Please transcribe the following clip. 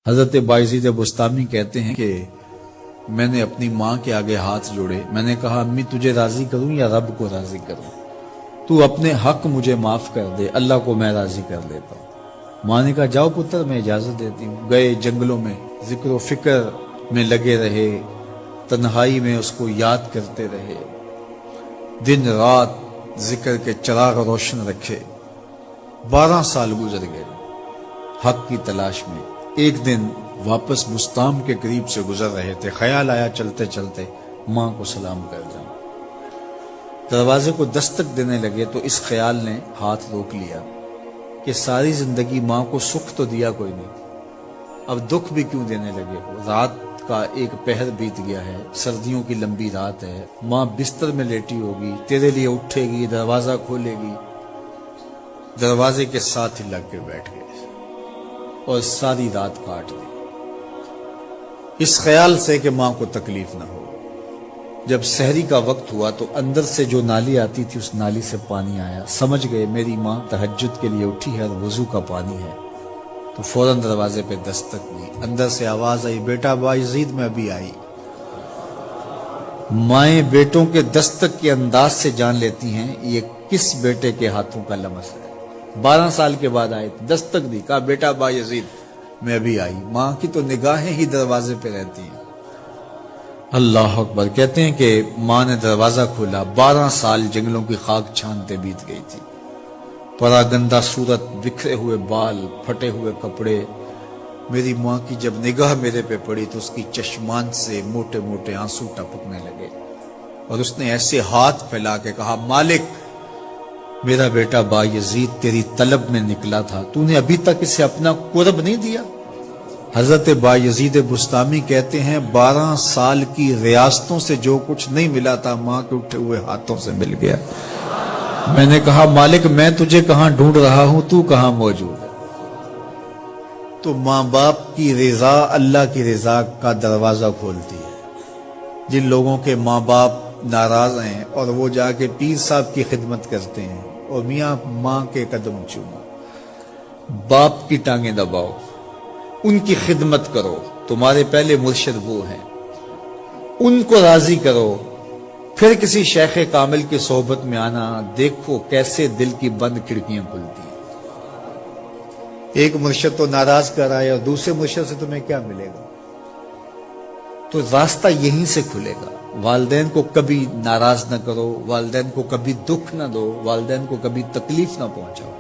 حضرت بایزید بستامی کہتے ہیں کہ میں نے اپنی ماں کے آگے ہاتھ جوڑے، میں نے کہا امی تجھے راضی کروں یا رب کو راضی کروں؟ تو اپنے حق مجھے معاف کر دے، اللہ کو میں راضی کر لیتا ہوں۔ ماں نے کہا جاؤ پتر میں اجازت دیتی ہوں۔ گئے جنگلوں میں ذکر و فکر میں لگے رہے، تنہائی میں اس کو یاد کرتے رہے، دن رات ذکر کے چراغ روشن رکھے۔ 12 سال گزر گئے حق کی تلاش میں۔ ایک دن واپس بستام کے قریب سے گزر رہے تھے، خیال آیا چلتے چلتے ماں کو سلام کر جاؤں۔ دروازے کو دستک دینے لگے تو اس خیال نے ہاتھ روک لیا کہ ساری زندگی ماں کو سکھ تو دیا کوئی نہیں، اب دکھ بھی کیوں دینے لگے ہو؟ رات کا ایک پہر بیت گیا ہے، سردیوں کی لمبی رات ہے، ماں بستر میں لیٹی ہوگی، تیرے لیے اٹھے گی، دروازہ کھولے گی۔ دروازے کے ساتھ ہی لگ کے بیٹھ گئے اور ساری رات کاٹ دی، اس خیال سے کہ ماں کو تکلیف نہ ہو۔ جب سحری کا وقت ہوا تو اندر سے جو نالی آتی تھی اس نالی سے پانی آیا، سمجھ گئے میری ماں تہجد کے لیے اٹھی ہے اور وضو کا پانی ہے، تو فوراً دروازے پہ دستک دی۔ اندر سے آواز آئی بیٹا بایزید میں ابھی آئی۔ مائیں بیٹوں کے دستک کے انداز سے جان لیتی ہیں یہ کس بیٹے کے ہاتھوں کا لمس ہے۔ 12 سال کے بعد آئے، دستک دی، کہا بیٹا بایزید میں ابھی آئی۔ ماں کی تو نگاہیں ہی دروازے پہ رہتی ہیں۔ اللہ اکبر۔ کہتے ہیں کہ ماں نے دروازہ کھولا، 12 سال جنگلوں کی خاک چھانتے بیت گئی تھی، پراگندہ صورت، بکھرے ہوئے بال، پھٹے ہوئے کپڑے۔ میری ماں کی جب نگاہ میرے پہ پڑی تو اس کی چشمان سے موٹے موٹے آنسو ٹپکنے لگے، اور اس نے ایسے ہاتھ پھیلا کے کہا مالک میرا بیٹا بایزید تیری طلب میں نکلا تھا، تو نے ابھی تک اسے اپنا قرب نہیں دیا۔ حضرت بایزید بستامی کہتے ہیں 12 سال کی ریاستوں سے جو کچھ نہیں ملا تھا ماں کے اٹھے ہوئے ہاتھوں سے مل گیا۔ میں نے کہا مالک میں تجھے کہاں ڈھونڈ رہا ہوں، تو کہاں موجود ہے؟ تو ماں باپ کی رضا اللہ کی رضا کا دروازہ کھولتی ہے۔ جن لوگوں کے ماں باپ ناراض ہیں اور وہ جا کے پیر صاحب کی خدمت کرتے ہیں اور میاں ماں کے قدم چومو، باپ کی ٹانگیں دباؤ، ان کی خدمت کرو، تمہارے پہلے مرشد وہ ہیں، ان کو راضی کرو، پھر کسی شیخ کامل کی صحبت میں آنا، دیکھو کیسے دل کی بند کھڑکیاں کھلتی ہیں۔ ایک مرشد تو ناراض کر آئے اور دوسرے مرشد سے تمہیں کیا ملے گا؟ تو راستہ یہیں سے کھلے گا۔ والدین کو کبھی ناراض نہ کرو، والدین کو کبھی دکھ نہ دو، والدین کو کبھی تکلیف نہ پہنچاؤ۔